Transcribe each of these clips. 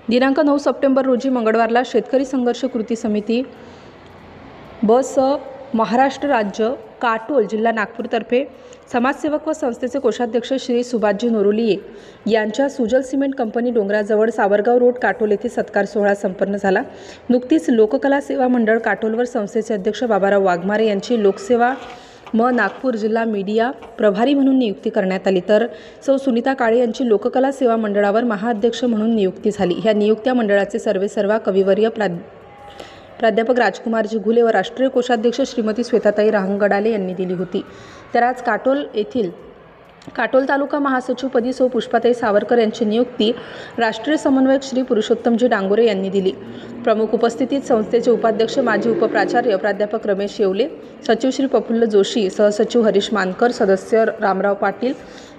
दिनांक 9 सप्टेंबर रोजी मंगळवारला शेतकरी संघर्ष कृती समिती बस महाराष्ट्र राज्य काटोल जिल्हा नागपूरतर्फे समाजसेवक व संस्थेचे कोषाध्यक्ष श्री सुभाषजी नोरोलिये यांच्या सुजल सिमेंट कंपनी डोंगराजवळ सावरगाव रोड काटोल येथे सत्कार सोहळा संपन्न झाला। नुकतीच लोककला सेवा मंडळ काटोलवर संस्थेचे अध्यक्ष बाबाराव वाघमारे यांची लोकसेवा नागपूर जिल्हा मीडिया प्रभारी म्हणून नियुक्ती करण्यात आली, तर सौ सुनीता काळे यांची लोककला सेवा मंडळावर महाअध्यक्ष म्हणून नियुक्ती झाली। ह्या नियुक्त्या मंडळाचे सर्वेसर्वा कविवर्य प्राध्यापक राजकुमारजी घुले व राष्ट्रीय कोषाध्यक्ष श्रीमती श्वेताताई राहंगडाले यांनी दिली होती। तर आज काटोल तालुका महासचिवपदी सौ पुष्पाताई सावरकर यांची नियुक्ती राष्ट्रीय समन्वयक श्री पुरुषोत्तमजी डांगोरे यांनी दिली। प्रमुख उपस्थितीत संस्थेचे उपाध्यक्ष माजी उपप्राचार्य प्राध्यापक रमेश येवले, सचिव श्री प्रफुल्ल जोशी, सहसचिव हरीश मानकर, सदस्य रामराव पाटील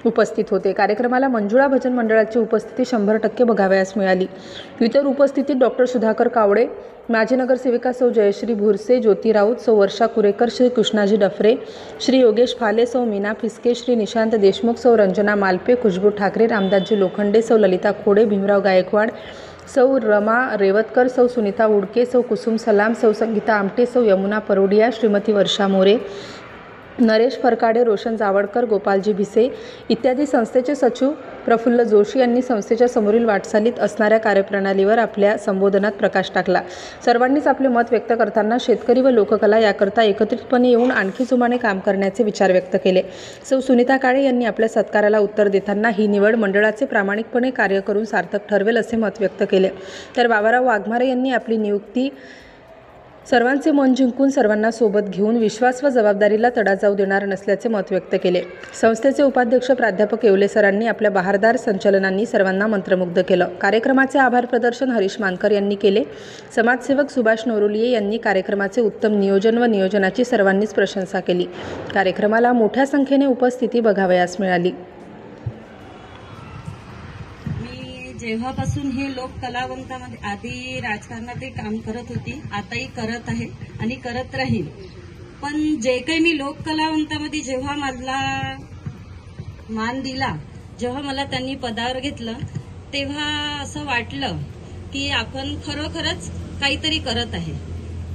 उपस्थित होते। कार्यक्रमाला मंजुळा भजन मंडळाची उपस्थिती 100% बघावयास मिळाली। इतर उपस्थितीत डॉक्टर सुधाकर कावडे, माजी नगरसेविका सौ जयश्री भुरसे, ज्योती राऊत, सौ वर्षा कुरेकर, श्री कृष्णाजी डफरे, श्री योगेश फाले, सौ मीना फिसके, श्री निशांत देशमुख, सौ रंजना मालपे, खुशबू ठाकरे, रामदासजी लोखंडे, सौ ललिता खोडे, भीमराव गायकवाड, सौ रमा रेवतकर, सौ सुनीता उडके, सौ कुसुम सलाम, सौ संगीता आमटे, सौ यमुना परोडिया, श्रीमती वर्षा मोरे, नरेश फरकाडे, रोशन जावडकर, गोपालजी भिसे इत्यादी संस्थेचे सचिव प्रफुल्ल जोशी यांनी संस्थेच्या समोरील वाटचालीत असणाऱ्या कार्यप्रणालीवर आपल्या संबोधनात प्रकाश टाकला। सर्वांनीच आपले मत व्यक्त करताना शेतकरी व लोककला याकरता एकत्रितपणे येऊन आणखी जोमाने काम करण्याचे विचार व्यक्त केले। सौ सुनीता काळे यांनी आपल्या सत्काराला उत्तर देताना ही निवड मंडळाचे प्रामाणिकपणे कार्य करून सार्थक ठरवेल असे मत व्यक्त केले। तर बाबाराव वाघमारे यांनी आपली नियुक्ती सर्वांचे मन जिंकून सर्वांना सोबत घेऊन विश्वास व जबाबदारीला तडा जाऊ देणार नसल्याचे मत व्यक्त केले। संस्थेचे उपाध्यक्ष प्राध्यापक येवले सरांनी आपल्या बहारदार संचलनांनी सर्वांना मंत्रमुग्ध केलं। कार्यक्रमाचे आभार प्रदर्शन हरीश मानकर यांनी केले। समाजसेवक सुभाष नोरोलिये यांनी कार्यक्रमाचे उत्तम नियोजन व नियोजनाची सर्वांनीच प्रशंसा केली। कार्यक्रमाला मोठ्या संख्येने उपस्थिती बघावयास मिळाली। जेव्हापासून हे लोक कलावंतामध्ये आधी राजकारणातही काम करत होती, आताही करत आहे आणि करत राहील। पण जे काही मी लोक कलावंतामध्ये जेव्हा मला मान दिला, जेव्हा मला त्यांनी पदावर घेतलं, तेव्हा असं वाटलं की आपण खरोखरच काहीतरी करत आहे।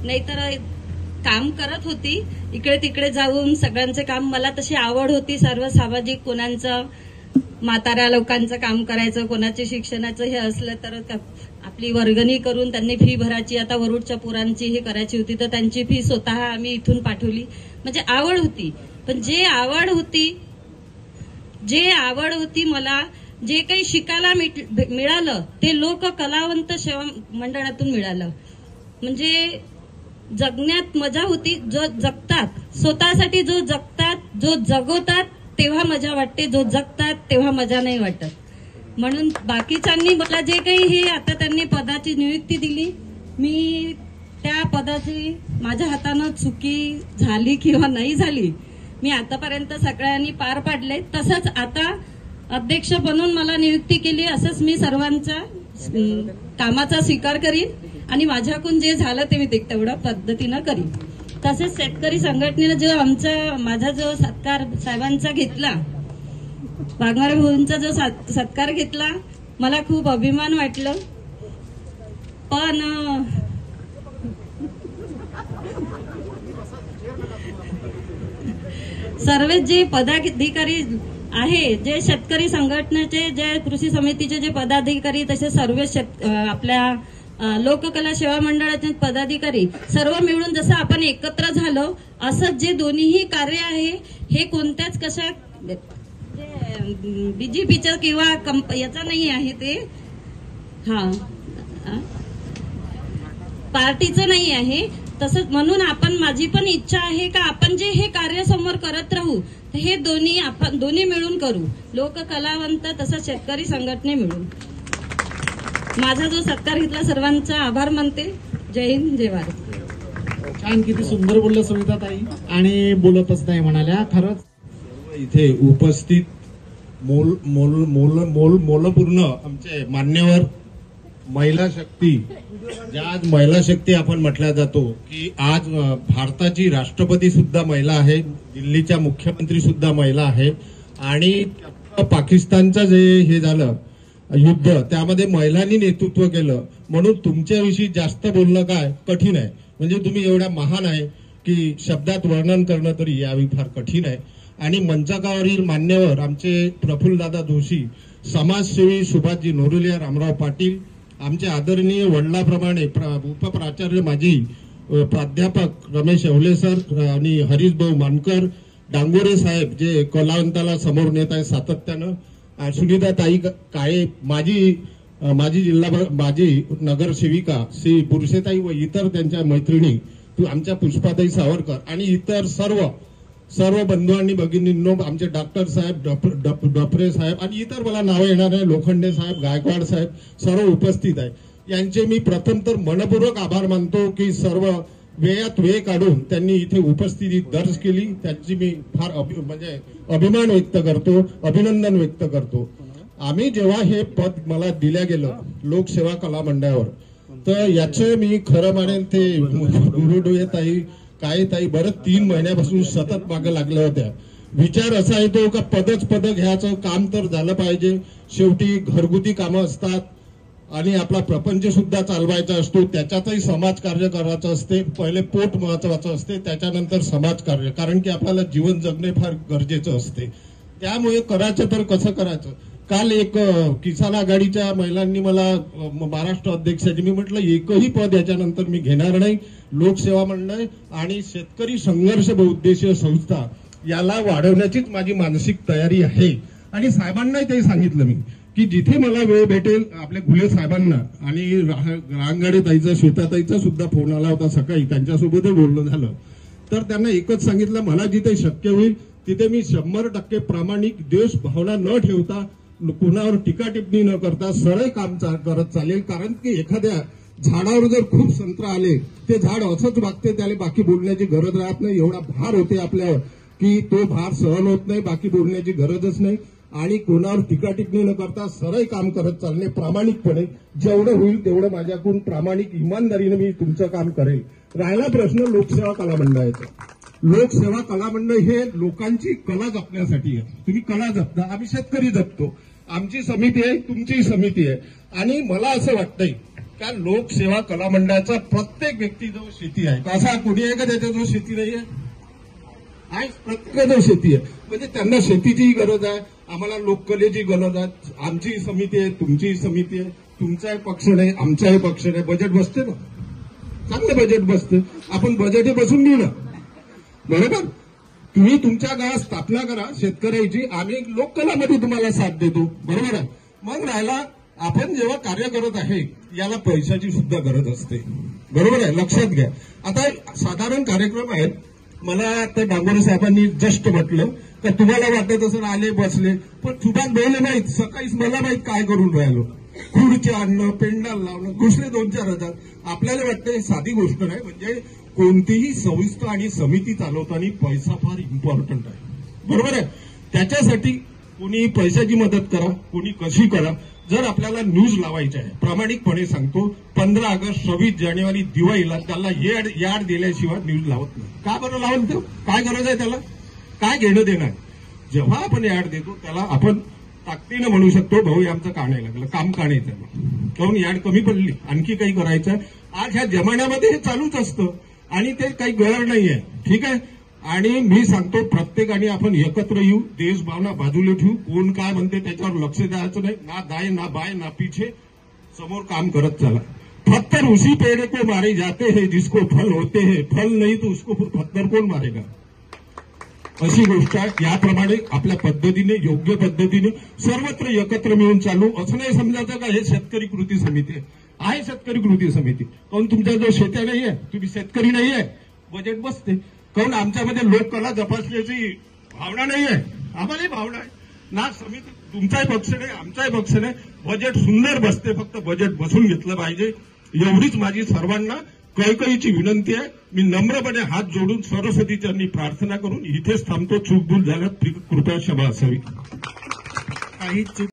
नाहीतर काम करत होती इकडे तिकडे जाऊन सगळ्यांचे काम, मला तशी आवड होती सर्व सामाजिक, कोणाचं म्हाताऱ्या लोकांचं काम करायचं, कोणाचे शिक्षणाचं हे असलं तर आपली वर्गणी करून त्यांनी फी भरायची। आता वरुडच्या पोरांची हे करायची होती तर त्यांची फी स्वतः आम्ही इथून पाठवली। म्हणजे आवड होती, पण जे आवड होती मला जे काही शिकायला मिळालं ते लोक कलावंत सेवा मंडळातून मिळालं। म्हणजे जगण्यात मजा होती, जो जगतात स्वतःसाठी, जो जगतात, जो जगवतात तेव्हा मजा वाटते, जो जगतात तेव्हा मजा नाही वाटत। म्हणून बाकीच्यांनी मला जे काही हे आता त्यांनी पदाची नियुक्ती दिली, मी त्या पदाची माझ्या हातानं चुकी झाली किंवा नाही झाली, मी आतापर्यंत सगळ्यांनी पार पाडले। तसंच आता अध्यक्ष बनून मला नियुक्ती केली, असंच मी सर्वांच्या कामाचा स्वीकार करीन आणि माझ्याकडून जे झालं ते मी तेवढ्या पद्धतीनं करीन। तसेच शेतकरी संघटनेनं जो माझा जो सत्कार साहेबांचा घेतला, वाघमारे भाऊंचा जो सत्कार घेतला, मला खूप अभिमान वाटलं। पण सर्व जे पदाधिकारी आहे, जे शेतकरी संघटनेचे, जे कृषी समितीचे जे पदाधिकारी, तसे सर्व आपल्या लोककला सेवा मंडळाचे पदाधिकारी सर्व मिळून जसं आपण एकत्र झालो, असं जे दोन्हीही कार्य आहे हे कोणत्याच कशा बीजेपीचं किंवा याचा नाही आहे, ते पार्टीचं नाही आहे। तसंच म्हणून माझी पण इच्छा आहे का आपण जे हे कार्य समोर करत राहू, हे आपण दोन्ही मिळून करू, लोक कलावंत तसंच शेतकरी संघटने मिळून। माझा जो सत्कार घेतला सर्वांचा आभार मानते। जय हिंद, जय भारत। छान, किती सुंदर बोलल्या सविताताई, आणि बोलतच नाही म्हणाल्या। खरंच इथे उपस्थित मोलपूर्ण आमचे मान्यवर महिला शक्ती, ज्या आज महिला शक्ती आपण म्हटल्या जातो की आज भारताची राष्ट्रपती सुद्धा महिला आहे, दिल्लीच्या मुख्यमंत्री सुद्धा महिला आहे, आणि पाकिस्तानचं जे हे झालं युद्ध त्यामध्ये महिलांनी नेतृत्व केलं, म्हणून तुमच्याविषयी जास्त बोलणं काय कठीण आहे. म्हणजे तुम्ही एवढ्या महान आहे की शब्दात वर्णन करणं तरी यावेळी फार कठीण आहे. आणि मंचाकावरील मान्यवर आमचे प्रफुल्लदादा जोशी, समाजसेवी सुभाषजी नोरुलिया, रामराव पाटील, आमचे आदरणीय वडिलाप्रमाणे उपप्राचार्य माजी प्राध्यापक रमेश येवले सर आणि हरीशभाऊ मानकर, डांगोरे साहेब जे कलावंताला समोर नेत आहे सातत्यानं, सुनीताताई काळे, माजी नगरसेविका श्री पुरुषेताई व इतर त्यांच्या मैत्रिणी, आमच्या पुष्पाताई सावरकर आणि इतर सर्व बंधू आणि भगिनींनो, आमचे डॉक्टर साहेब, डफरे साहेब आणि इतर मला नावं येणार आहे, लोखंडे साहेब, गायकवाड साहेब, सर्व उपस्थित आहे. यांचे मी प्रथम तर मनपूर्वक आभार मानतो की सर्व वेळात वेळ काढून त्यांनी इथे उपस्थिती दर्ज केली. त्यांची मी फार अभिमान व्यक्त करतो, अभिनंदन व्यक्त करतो. आम्ही जेव्हा हे पद मला दिल्या गेलं लोकसेवा कला मंडळावर, तर याचं मी खरं म्हणेन ते गुरुडोये ताई, काय ताई बरं 3 महिन्यापासून सतत मागे लागल्या होत्या. विचार असा येतो का पद घ्यायचं काम तर झालं पाहिजे. शेवटी घरगुती कामं असतात आणि आपला प्रपंच सुद्धा चालवायचा असतो, त्याच्यातही समाजकार्य करायचं असते. पहिले पोट महत्वाचं असते, त्याच्यानंतर समाजकार्य, कारण की आपल्याला जीवन जगणे फार गरजेचं असते. त्यामुळे करायचं तर कसं करायचं. काल एक किसान आघाडीच्या महिलांनी मला महाराष्ट्र अध्यक्षाची, मी म्हटलं एकही पद याच्यानंतर मी घेणार नाही. लोकसेवा मंडळ आणि शेतकरी संघर्ष बहुउद्देशीय संस्था याला वाढवण्याचीच माझी मानसिक तयारी आहे. आणि साहेबांनाही ते सांगितलं मी की जिथे मला वेळ भेटेल, आपल्या घुले साहेबांना आणि रांगाडे ताईचा, श्वेताताईचा सुद्धा फोन आला होता सकाळी, त्यांच्यासोबतही बोलणं झालं, तर त्यांना एकच सांगितलं मला जिथे शक्य होईल तिथे मी 100% प्रामाणिक, देश भावना न ठेवता, कुणावर टीका टिप्पणी न करता सरळ काम करत चालेल. कारण की एखाद्या झाडावर जर खूप संत्र आले, ते झाड असंच वागते, त्याला बाकी बोलण्याची गरज राहत नाही. एवढा भार होते आपल्यावर की तो भार सहन होत नाही, बाकी बोलण्याची गरजच नाही. आणि कोणावर टीका टिप्पणी न करता सरळ काम करत चालणे, प्रामाणिकपणे जेवढं होईल तेवढं माझ्याकडून प्रामाणिक इमानदारीने मी तुमचं काम करेल. राहिला प्रश्न लोकसेवा कला मंडळाचा. लोकसेवा कला मंडळ हे लोकांची कला जपण्यासाठी आहे. तुम्ही कला जपता, आम्ही शेतकरी जपतो. आमची समिती आहे, तुमची समिती आहे. आणि मला असं वाटतंय का लोकसेवा कला मंडळाचा प्रत्येक व्यक्तीजवळ शेती आहे. असा कोणी आहे का त्याच्याजवळ शेती नाही आहे? प्रत्येकाजवळ शेती आहे. म्हणजे त्यांना शेतीचीही गरज आहे, आम्हाला लोककलेची गरज आहे. आमची समिती आहे, तुमची समिती आहे. तुमचाही पक्ष नाही, आमचाही पक्ष नाही. बजेट बसते ना, चांगलं बजेट बसते. आपण बजेट बसून घेऊ ना, बरोबर. तुम्ही तुमच्या गावात स्थापना करा शेतकऱ्याची, आम्ही लोककलामध्ये तुम्हाला साथ देतो, बरोबर आहे. मग राहिला आपण जेव्हा कार्य करत आहे याला पैशाची सुद्धा गरज असते, बरोबर आहे, लक्षात घ्या. आता साधारण कार्यक्रम आहेत. मला आता डांगोरे साहेबांनी जस्ट म्हटलं तर तुम्हाला वाटत असं आले बसले, पण सुभाष भाऊले माहीत, सकाळीच मला माहीत काय करून राहिलो. खुर्च्या आणणं, पेंडाल लावणं, घुसले 2-4 हजार. आपल्याला वाटतं साधी गोष्ट नाही. म्हणजे कोणतीही संस्था आणि समिती चालवताना पैसा फार इम्पॉर्टंट आहे, बरोबर आहे. त्याच्यासाठी कोणी पैशाची मदत करा, कोणी कशी करा. जर आपल्याला न्यूज लावायची आहे, प्रामाणिकपणे सांगतो, 15 ऑगस्ट 26 जानेवारी दिवाळीला त्याला याड दिल्याशिवाय न्यूज लावत नाही. का बरं लावल? तो काय गरज आहे त्याला? काय घेणं देणार? जेव्हा आपण याड देतो त्याला आपण ताकदीनं म्हणू शकतो, भाऊ आमचं का नाही लागलं, काम का नाही त्याला, काहून याड कमी पडली, आणखी काही करायचं. आज ह्या जमान्यामध्ये हे चालूच असतं आणि ते काही गैर नाहीये, ठीक आहे. आणि मी सांगतो प्रत्येकाने आपण एकत्र येऊ, देश भावना बाजूला ठेवू. कोण काय म्हणते त्याच्यावर लक्ष द्यायचं नाही, ना दाय ना बाय ना पीछे, समोर काम करत चला. पत्थर उसी पेड़ को मारे जाते हैं जिसको फल होते हैं, फल नहीं तो उसको पत्थर कोण मारेगा, अशी गोष्ट आहे. याप्रमाणे आपल्या पद्धतीने, योग्य पद्धतीने सर्वत्र एकत्र मिळून चालू. असं नाही समजायचं का हे शेतकरी कृती समिती आहे शेतकरी कृती समिती. काहून तुमच्याजवळ शेत्या नाहीये, तुम्ही शेतकरी नाहीये, बजेट बसते. काहून आमच्यामध्ये लोककला जपासण्याची भावना नाहीये, आम्हालाही भावना आहे ना. समिती तुमचाही पक्ष नाही, आमचाही पक्ष नाही. बजेट सुंदर बसते, फक्त बजेट बसून घेतलं पाहिजे. एवढीच माझी सर्वांना कळकळीची विनंती आहे. मी नम्रपणे हात जोडून सरस्वती चरणी प्रार्थना करून इथेच थांबतो. चूकभूल झाल्यास कृपया क्षमा असावी. काही